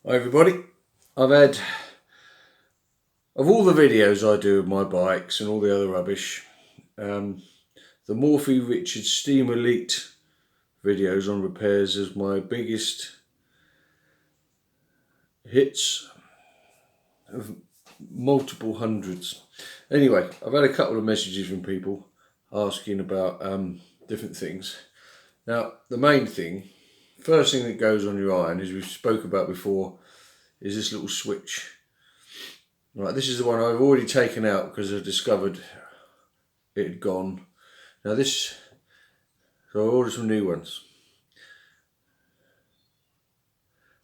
Hi everybody, of all the videos I do of my bikes and all the other rubbish, the Morphy Richards Steam Elite videos on repairs is my biggest hits of multiple hundreds. Anyway, I've had a couple of messages from people asking about different things. Now, the main thing, first thing that goes on your iron, as we spoke about before, is this little switch. Right, this is the one I've already taken out because I discovered it had gone. Now so I ordered some new ones.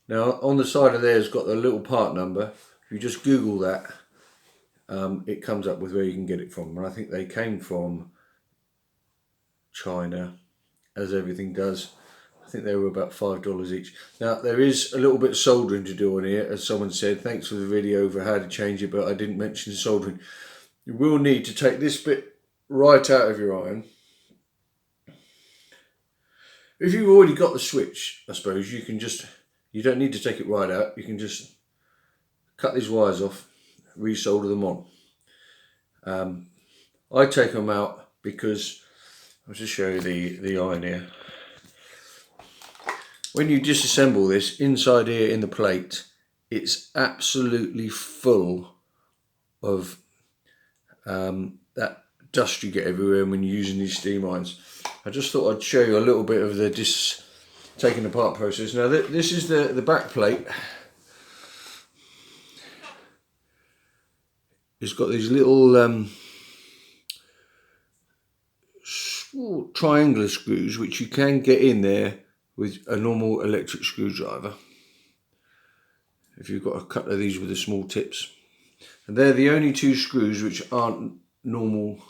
Now on the side of there has got the little part number. If you just Google that, it comes up with where you can get it from. And I think they came from China, as everything does. I think they were about $5 each. Now there is a little bit of soldering to do on here, as someone said. Thanks for the video for how to change it, but I didn't mention the soldering. You will need to take this bit right out of your iron. If you've already got the switch, I suppose you don't need to take it right out. You can just cut these wires off, resolder them on. I take them out because, I'll just show you the iron here. When you disassemble this, inside here in the plate, it's absolutely full of that dust you get everywhere when you're using these steam irons. I just thought I'd show you a little bit of the taking apart process. Now this is the back plate. It's got these little triangular screws which you can get in there with a normal electric screwdriver, if you've got a couple of these with the small tips. And they're the only two screws which aren't normal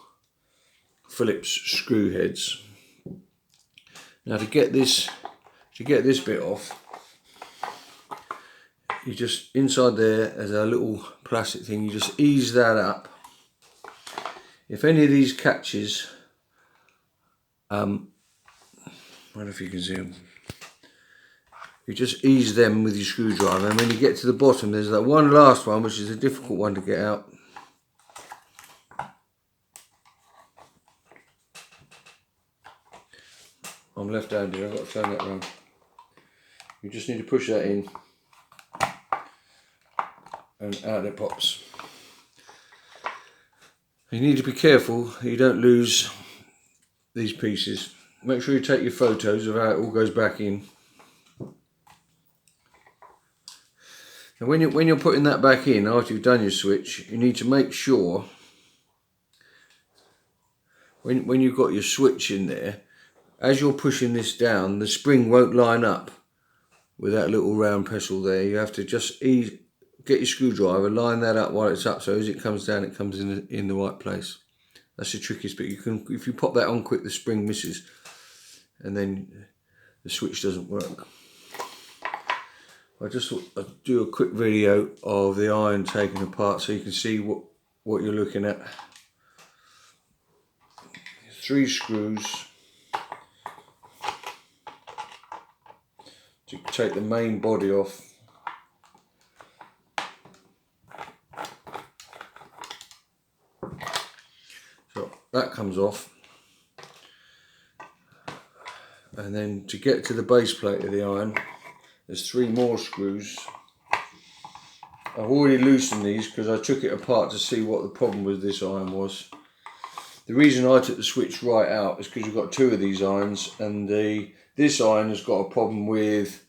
Phillips screw heads. Now to get this bit off, you just, inside there as a little plastic thing, you just ease that up. If any of these catches, I don't know if you can see them, you just ease them with your screwdriver, and when you get to the bottom there's that one last one which is a difficult one to get out. I'm left-handed, I've got to turn that around. You just need to push that in and out it pops. You need to be careful you don't lose these pieces. Make sure you take your photos of how it all goes back in. And when you're putting that back in after you've done your switch, you need to make sure when you've got your switch in there, as you're pushing this down, the spring won't line up with that little round pestle there. You have to just get your screwdriver, line that up while it's up, so as it comes down, it comes in the right place. That's the trickiest bit. If you pop that on quick, the spring misses, and then the switch doesn't work. I just thought I'd do a quick video of the iron taken apart so you can see what you're looking at. 3 screws to take the main body off. So that comes off, and then to get to the base plate of the iron, there's 3 more screws. I've already loosened these because I took it apart to see what the problem with this iron was. The reason I took the switch right out is because you've got 2 of these irons, and this iron has got a problem with,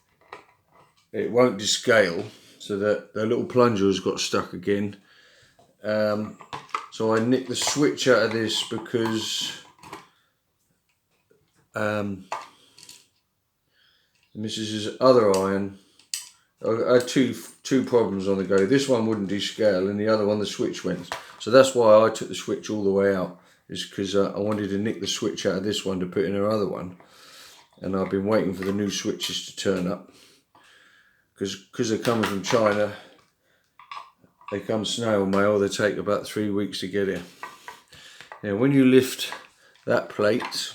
it won't descale, so that the little plunger has got stuck again. So I nicked the switch out of this because Mrs.'s other iron, I had two problems on the go. This one wouldn't descale, and the other one the switch went. So that's why I took the switch all the way out, is because I wanted to nick the switch out of this one to put in her other one. And I've been waiting for the new switches to turn up, because they're coming from China. They come snail mail. They take about 3 weeks to get here. Now when you lift that plate,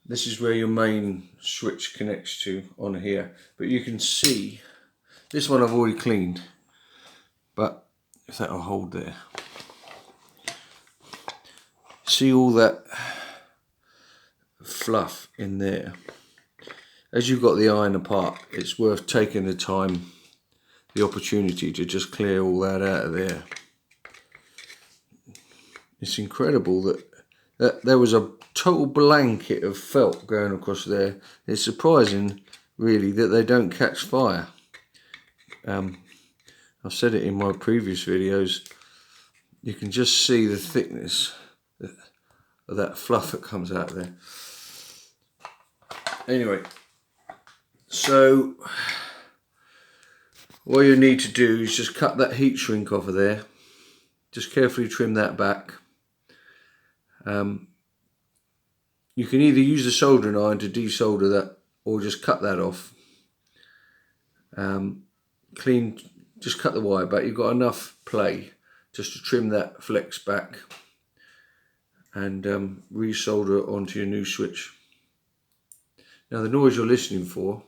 this is where your main switch connects to on here. But you can see, this one I've already cleaned, but if that'll hold there. See all that fluff in there. As you've got the iron apart, it's worth taking the time, the opportunity to just clear all that out of there. It's incredible that there was a total blanket of felt going across there. It's surprising, really, that they don't catch fire. I've said it in my previous videos. You can just see the thickness of that fluff that comes out there. Anyway, so what you need to do is just cut that heat shrink off of there. Just carefully trim that back. You can either use the soldering iron to desolder that, or just cut that off. Just cut the wire back. You've got enough play just to trim that flex back and resolder it onto your new switch. Now the noise you're listening for,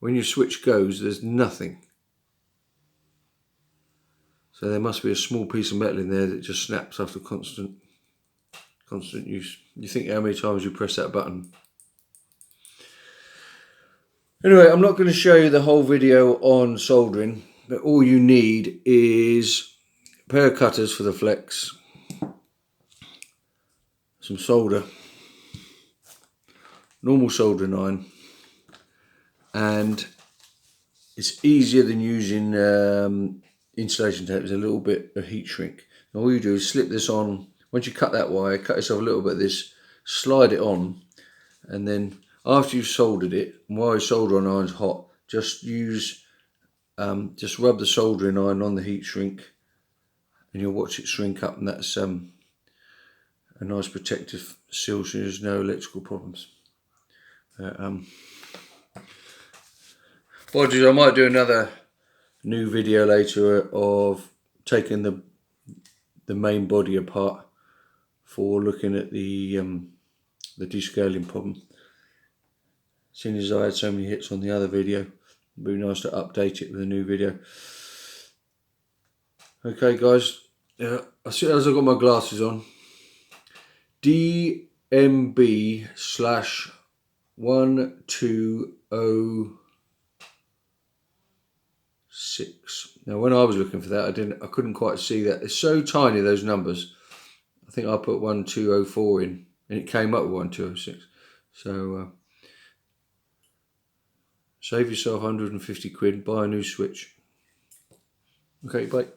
when your switch goes, there's nothing. So there must be a small piece of metal in there that just snaps after constant use. You think how many times you press that button. Anyway, I'm not going to show you the whole video on soldering, but all you need is a pair of cutters for the flex, some solder, normal soldering iron, and it's easier than using insulation tape. There's a little bit of heat shrink. And all you do is slip this on. Once you cut that wire, cut yourself a little bit of this, slide it on, and then after you've soldered it, and while your soldering iron's hot, just rub the soldering iron on the heat shrink, and you'll watch it shrink up, and that's a nice protective seal so there's no electrical problems. Apologies, I might do another new video later of taking the main body apart for looking at the descaling problem. Seeing as I had so many hits on the other video, it'd be nice to update it with a new video. Okay guys, as soon as I've got my glasses on, DMB/1206. Now when I was looking for that, I couldn't quite see that. It's so tiny, those numbers. I think I put 1204 in and it came up with 1206. So save yourself 150 quid, buy a new switch. Okay, bye.